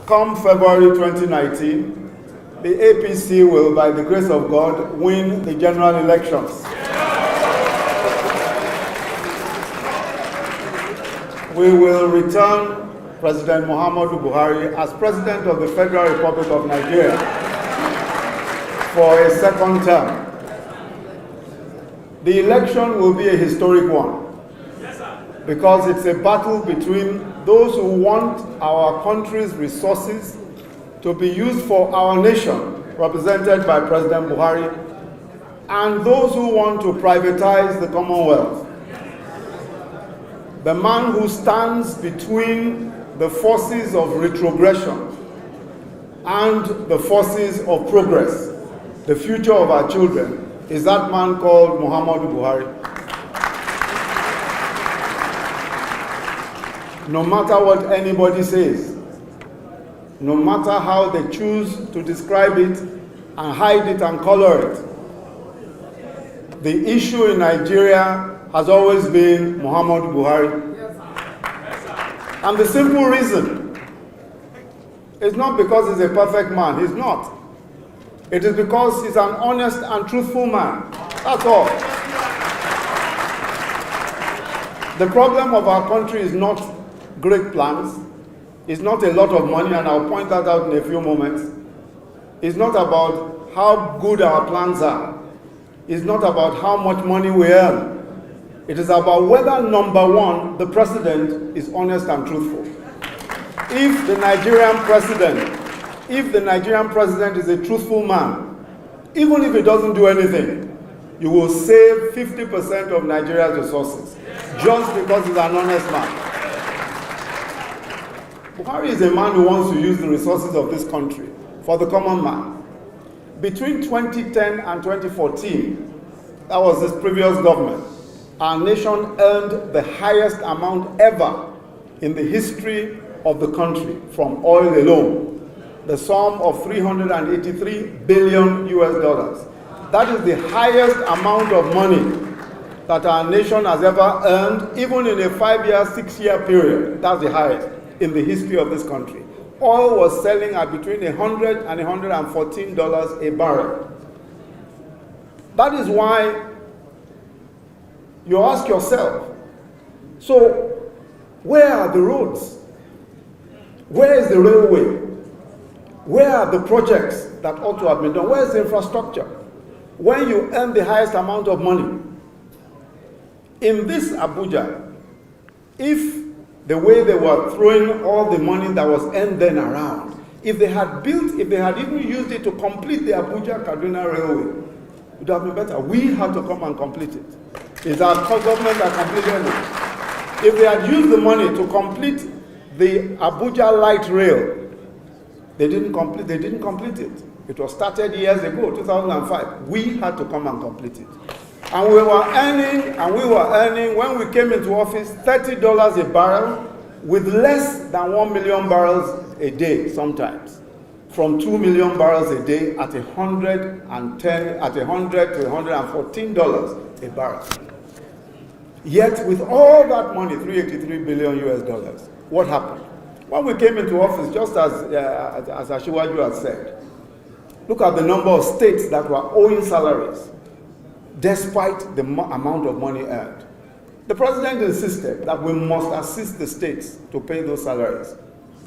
come February 2019, the APC will, by the grace of God, win the general elections. We will return President Muhammadu Buhari as President of the Federal Republic of Nigeria for a second term. The election will be a historic one because it's a battle between those who want our country's resources to be used for our nation, represented by President Buhari, and those who want to privatize the commonwealth. The man who stands between the forces of retrogression and the forces of progress, the future of our children, is that man called Muhammadu Buhari. No matter what anybody says, no matter how they choose to describe it and hide it and color it, the issue in Nigeria has always been Muhammadu Buhari. And the simple reason is not because he's a perfect man. He's not. It is because he's an honest and truthful man. That's all. The problem of our country is not great plans. It's not a lot of money, and I'll point that out in a few moments. It's not about how good our plans are. It's not about how much money we earn. It is about whether, number one, the president is honest and truthful. If the Nigerian president is a truthful man, even if he doesn't do anything, you will save 50% of Nigeria's resources just because he's an honest man. Buhari is a man who wants to use the resources of this country for the common man. Between 2010 and 2014, that was this previous government, our nation earned the highest amount ever in the history of the country from oil alone, the sum of $383 billion US. That is the highest amount of money that our nation has ever earned, even in a 5-year, 6-year period. That's the highest in the history of this country. Oil was selling at between $100 and $114 a barrel. That is why you ask yourself, so where are the roads? Where is the railway? Where are the projects that ought to have been done? Where is the infrastructure? When you earn the highest amount of money. In this Abuja, if the way they were throwing all the money that was earned then around, if they had even used it to complete the Abuja-Kaduna railway, it would have been better. We had to come and complete it. It's our government that completed it. If they had used the money to complete the Abuja light rail, they didn't complete it. It was started years ago, 2005. We had to come and complete it. And we were earning, when we came into office, $30 a barrel with less than 1 million barrels a day sometimes. From 2 million barrels a day at $100 to $114 a barrel. Yet with all that money, $383 billion US, what happened? When we came into office, just as Ashiwaju had said, look at the number of states that were owing salaries, despite the amount of money earned. The president insisted that we must assist the states to pay those salaries.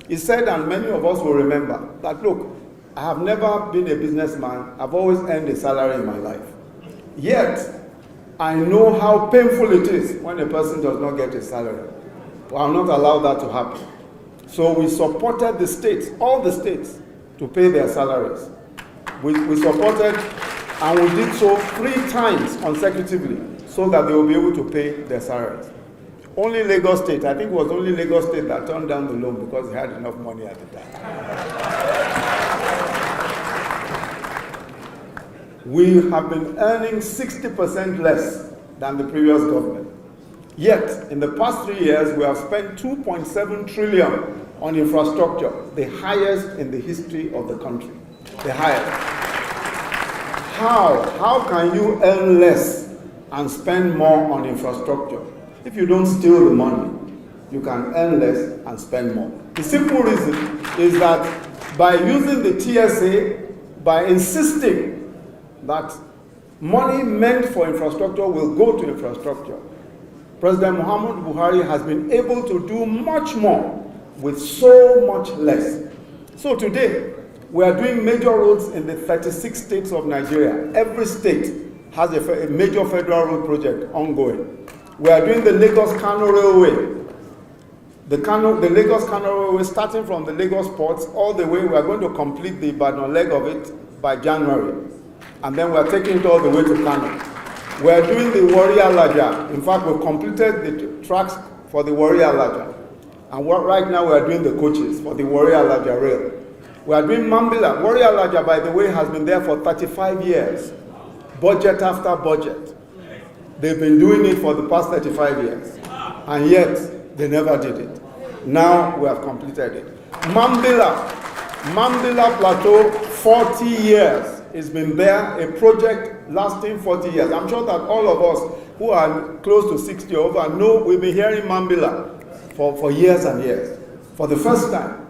He said, and many of us will remember, that look, I have never been a businessman, I've always earned a salary in my life. Yet, I know how painful it is when a person does not get a salary. I will not allow that to happen. So we supported the states, all the states, to pay their salaries. We supported, and we did so 3 times consecutively, so that they will be able to pay their salaries. Only Lagos State, I think it was only Lagos State that turned down the loan because they had enough money at the time. We have been earning 60% less than the previous government. Yet, in the past 3 years, we have spent $2.7 trillion on infrastructure, the highest in the history of the country. The highest. How can you earn less and spend more on infrastructure? If you don't steal the money, you can earn less and spend more. The simple reason is that by using the TSA, by insisting that money meant for infrastructure will go to infrastructure, President Muhammadu Buhari has been able to do much more with so much less. So today, we are doing major roads in the 36 states of Nigeria. Every state has a major federal road project ongoing. We are doing the Lagos-Kano Railway. The Lagos-Kano Railway, starting from the Lagos ports all the way, we are going to complete the Ibadan leg of it by January. And then we are taking it all the way to Kano. We are doing the Warri-Alaja. In fact, we've completed the tracks for the Warri-Alaja. And right now we are doing the coaches for the Warri-Alaja rail. We are doing Mambila. Warri-Alaja, by the way, has been there for 35 years. Budget after budget. They've been doing it for the past 35 years. And yet, they never did it. Now we have completed it. Mambila Plateau, 40 years. It's been there, a project lasting 40 years. I'm sure that all of us who are close to 60 or over know we've been hearing Mambila for years and years. For the first time,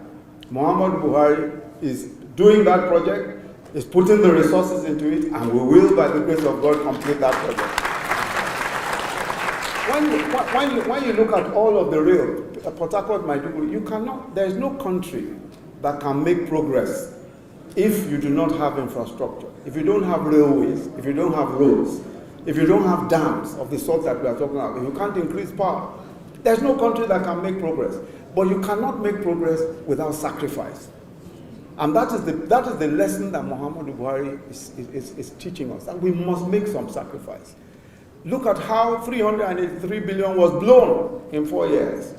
Muhammadu Buhari is doing that project, is putting the resources into it, and we will, by the grace of God, complete that project. When you look at all of the rail, Port Harcourt, Maiduguri, you cannot, there is no country that can make progress if you do not have infrastructure, if you don't have railways, if you don't have roads, if you don't have dams of the sort that we are talking about, if you can't increase power, there's no country that can make progress. But you cannot make progress without sacrifice. And that is the lesson that Muhammadu Buhari is teaching us, that we must make some sacrifice. Look at how 383 billion was blown in 4 years.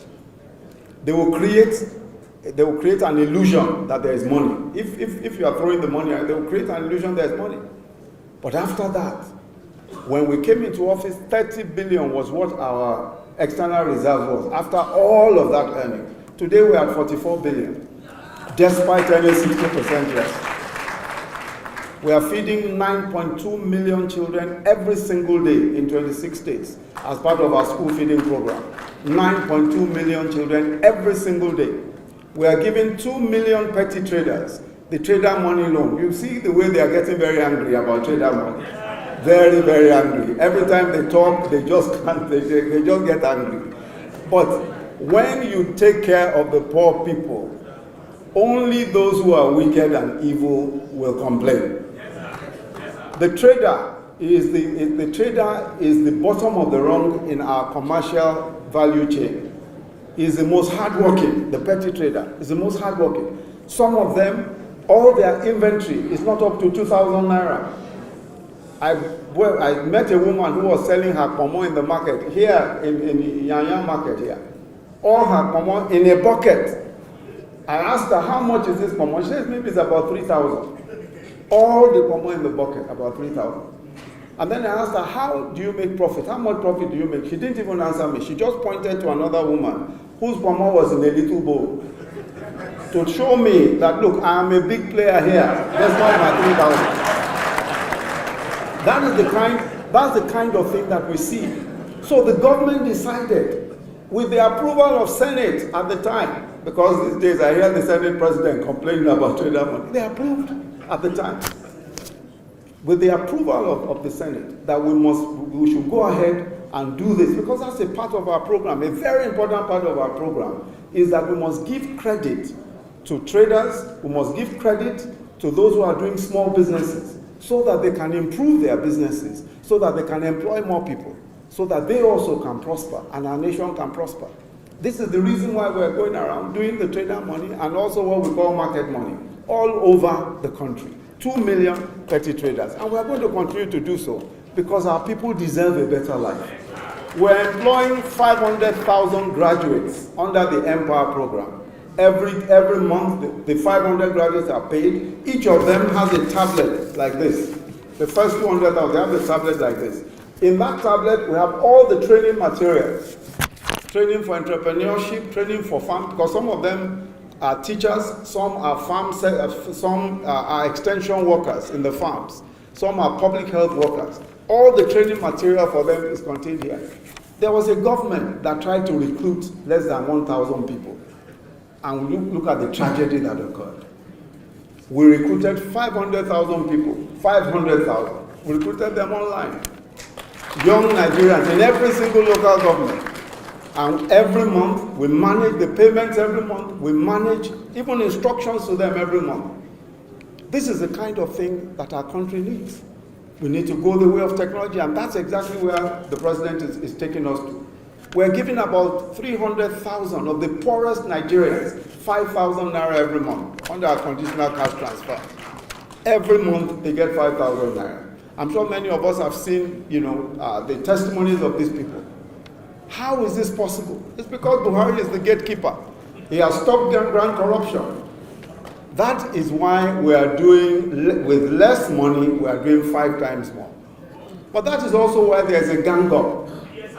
They will create an illusion that there is money. If you are throwing the money, they will create an illusion there is money. But after that, when we came into office, 30 billion was what our external reserve was. After all of that earning, today we are at 44 billion, despite earning 60% less. We are feeding 9.2 million children every single day in 26 states as part of our school feeding program. 9.2 million children every single day. We are giving 2 million petty traders the trader money loan. You see the way they are getting very angry about trader money. Very, very angry. Every time they talk, they just can't, they just get angry. But when you take care of the poor people, only those who are wicked and evil will complain. The trader is the bottom of the rung in our commercial value chain. Is the most hardworking. The petty trader is the most hardworking. Some of them, all their inventory is not up to 2,000 naira. I met a woman who was selling her pomo in the market here in Yanya market here. All her pomo in a bucket. I asked her, how much is this pomo? She says maybe it's about 3,000. All the pomo in the bucket, about 3,000. And then I asked her, how do you make profit? How much profit do you make? She didn't even answer me. She just pointed to another woman whose pomo was in a little bowl to show me that, look, I am a big player here. That's not my 3,000. That's the kind of thing that we see. So the government decided, with the approval of Senate at the time, because these days I hear the Senate president complaining about trader money, they approved at the time. With the approval of the Senate, that we should go ahead and do this, because that's a part of our program. A very important part of our program is that we must give credit to traders, we must give credit to those who are doing small businesses, so that they can improve their businesses, so that they can employ more people, so that they also can prosper and our nation can prosper. This is the reason why we're going around doing the trader money and also what we call market money all over the country. 2 million petty traders. And we're going to continue to do so because our people deserve a better life. We're employing 500,000 graduates under the Empower program. Every month, the 500 graduates are paid. Each of them has a tablet like this. The first 200,000, they have a tablet like this. In that tablet, we have all the training materials. Training for entrepreneurship, training for farm, because some of them are teachers, some are some are extension workers in the farms, some are public health workers. All the training material for them is contained here. There was a government that tried to recruit less than 1,000 people. and look at the tragedy that occurred. We recruited 500,000 people, 500,000. We recruited them online. Young Nigerians in every single local government. And every month, we manage the payments every month. We manage even instructions to them every month. This is the kind of thing that our country needs. We need to go the way of technology, and that's exactly where the president is taking us to. We're giving about 300,000 of the poorest Nigerians 5,000 naira every month under a conditional cash transfer. Every month they get 5,000 naira. I'm sure many of us have seen, the testimonies of these people. How is this possible? It's because Buhari is the gatekeeper. He has stopped grand corruption. That is why we are doing, with less money, we are doing 5 times more. But that is also why there is a gang up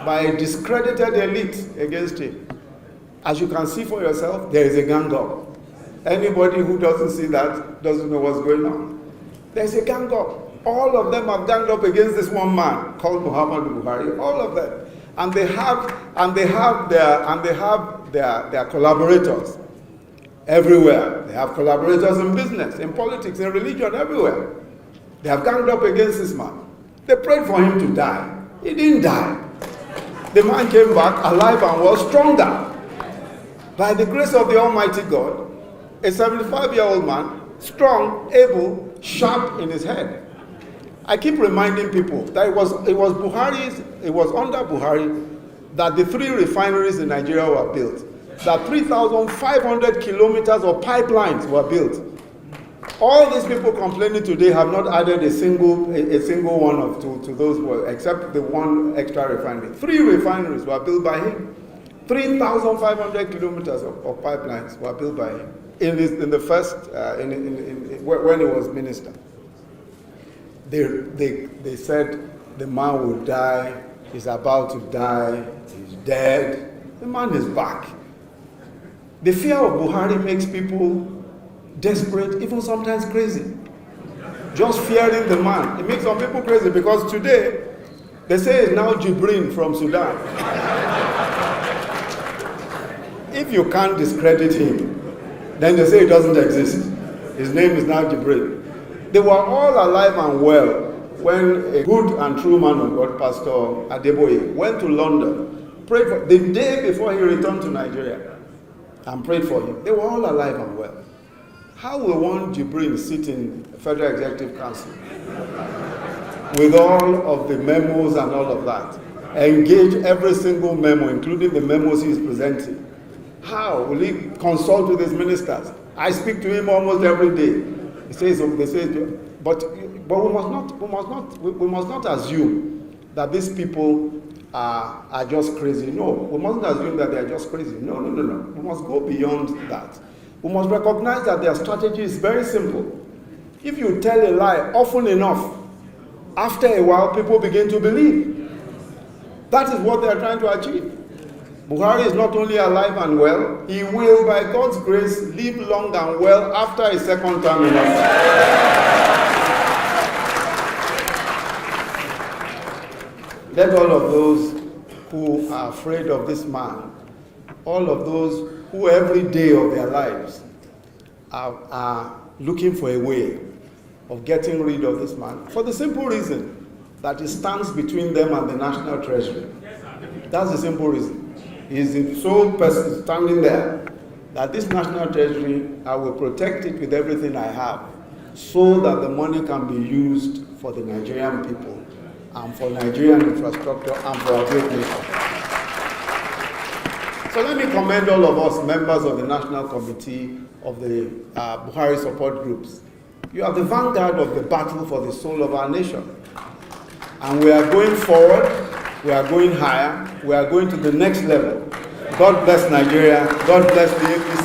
by a discredited elite against him. As you can see for yourself, there is a gang up. Anybody who doesn't see that doesn't know what's going on. There's a gang up. All of them have ganged up against this one man called Muhammadu Buhari. All of them, and they have their collaborators everywhere. They have collaborators in business, in politics, in religion, everywhere. They have ganged up against this man. They prayed for him to die. He didn't die. The man came back alive and well, stronger. By the grace of the Almighty God, a 75-year-old man, strong, able, sharp in his head. I keep reminding people that it was under Buhari that the 3 refineries in Nigeria were built, that 3,500 kilometers of pipelines were built. All these people complaining today have not added a single one to those, except the one extra refinery. 3 refineries were built by him. 3,500 kilometers of pipelines were built by him in the first when he was minister. They said the man will die, he's about to die, he's dead. The man is back. The fear of Buhari makes people desperate, even sometimes crazy. Just fearing the man. It makes some people crazy because today, they say it's now Jibrin from Sudan. If you can't discredit him, then they say he doesn't exist. His name is now Jibrin. They were all alive and well when a good and true man of God, Pastor Adeboye, went to London, prayed for the day before he returned to Nigeria, and prayed for him. They were all alive and well. How will one Jibrin sit in Federal Executive Council with all of the memos and all of that, engage every single memo, including the memos he is presenting? How will he consult with his ministers? I speak to him almost every day. They say, but we must not assume that these people are just crazy. No, we mustn't assume that they are just crazy. No. We must go beyond that. We must recognize that their strategy is very simple. If you tell a lie often enough, after a while, people begin to believe. That is what they are trying to achieve. Buhari is not only alive and well, he will, by God's grace, live long and well after his second term in office. Let all of those who are afraid of this man, all of those who every day of their lives are looking for a way of getting rid of this man, for the simple reason that he stands between them and the National Treasury. That's the simple reason. He's the sole person standing there that this National Treasury, I will protect it with everything I have so that the money can be used for the Nigerian people and for Nigerian infrastructure and for our great nation. So let me commend all of us, members of the National Committee of the Buhari support groups. You are the vanguard of the battle for the soul of our nation. And we are going forward. We are going higher. We are going to the next level. God bless Nigeria. God bless the APC.